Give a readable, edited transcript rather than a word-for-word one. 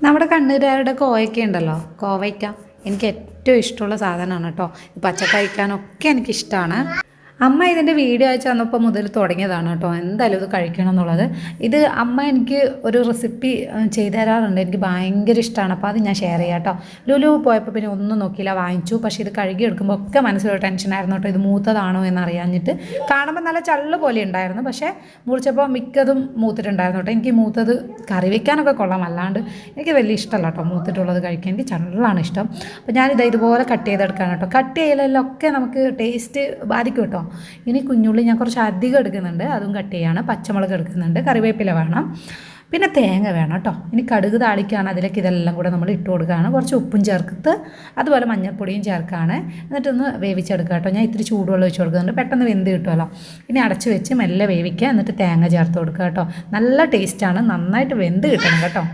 നമ്മുടെ കണ്ണൂരുകാരുടെ കോവയ്ക്ക ഉണ്ടല്ലോ, കോവയ്ക്ക എനിക്ക് ഏറ്റവും ഇഷ്ടമുള്ള സാധനമാണ് കേട്ടോ. പച്ച കഴിക്കാനൊക്കെ എനിക്കിഷ്ടമാണ്. അമ്മ ഇതിൻ്റെ വീഡിയോ അയച്ചു തന്നപ്പോൾ മുതൽ തുടങ്ങിയതാണ് കേട്ടോ, എന്തായാലും ഇത് കഴിക്കണം എന്നുള്ളത്. ഇത് അമ്മ എനിക്ക് ഒരു റെസിപ്പി ചെയ്തു തരാറുണ്ട്, എനിക്ക് ഭയങ്കര ഇഷ്ടമാണ്. അപ്പോൾ അത് ഞാൻ ഷെയർ ചെയ്യാം കേട്ടോ. ലുലു പോയപ്പോൾ പിന്നെ ഒന്നും നോക്കിയില്ല, വാങ്ങിച്ചു. പക്ഷേ ഇത് കഴുകി എടുക്കുമ്പോൾ ഒക്കെ മനസ്സിലൊരു ടെൻഷനായിരുന്നു കേട്ടോ, ഇത് മൂത്തതാണോ എന്നറിയാഞ്ഞിട്ട്. കാണുമ്പോൾ നല്ല ചള്ള് പോലെ ഉണ്ടായിരുന്നു, പക്ഷേ മുറിച്ചപ്പോൾ മിക്കതും മൂത്തിട്ടുണ്ടായിരുന്നു കേട്ടോ. എനിക്ക് മൂത്തത് കറി വയ്ക്കാനൊക്കെ കൊള്ളാം, അല്ലാണ്ട് എനിക്ക് വലിയ ഇഷ്ടമല്ല കേട്ടോ മൂത്തിട്ടുള്ളത് കഴിക്കാൻ. എനിക്ക് ചള്ളാണ് ഇഷ്ടം. അപ്പോൾ ഞാനിത് ഇതുപോലെ കട്ട് ചെയ്തെടുക്കുകയാണ് കേട്ടോ. കട്ട് ചെയ്യലൊക്കെ നമുക്ക് ടേസ്റ്റ് ബാധിക്കും കേട്ടോ. ഇനി കുഞ്ഞുള്ളി ഞാൻ കുറച്ച് അധികം എടുക്കുന്നുണ്ട്, അതും കട്ട് ചെയ്യാണ്. പച്ചമുളക് എടുക്കുന്നുണ്ട്, കറിവേപ്പില വേണം, പിന്നെ തേങ്ങ വേണം കേട്ടോ. ഇനി കടുക് താളിക്കുകയാണ്, അതിലേക്ക് ഇതെല്ലാം കൂടെ നമ്മൾ ഇട്ട് കൊടുക്കുകയാണ്. കുറച്ച് ഉപ്പും ചേർത്ത് അതുപോലെ മഞ്ഞൾപ്പൊടിയും ചേർക്കുകയാണ്. എന്നിട്ടൊന്ന് വേവിച്ചെടുക്കുക കേട്ടോ. ഞാൻ ഇത്തിരി ചൂടുവെള്ളം ഒഴിച്ച് കൊടുക്കുന്നുണ്ട്, പെട്ടെന്ന് വെന്ത് കിട്ടുമല്ലോ. ഇനി അടച്ച് വെച്ച് മെല്ലെ വേവിക്കുക, എന്നിട്ട് തേങ്ങ ചേർത്ത് കൊടുക്കുക കേട്ടോ. നല്ല ടേസ്റ്റാണ്, നന്നായിട്ട് വെന്ത് കിട്ടണം കേട്ടോ.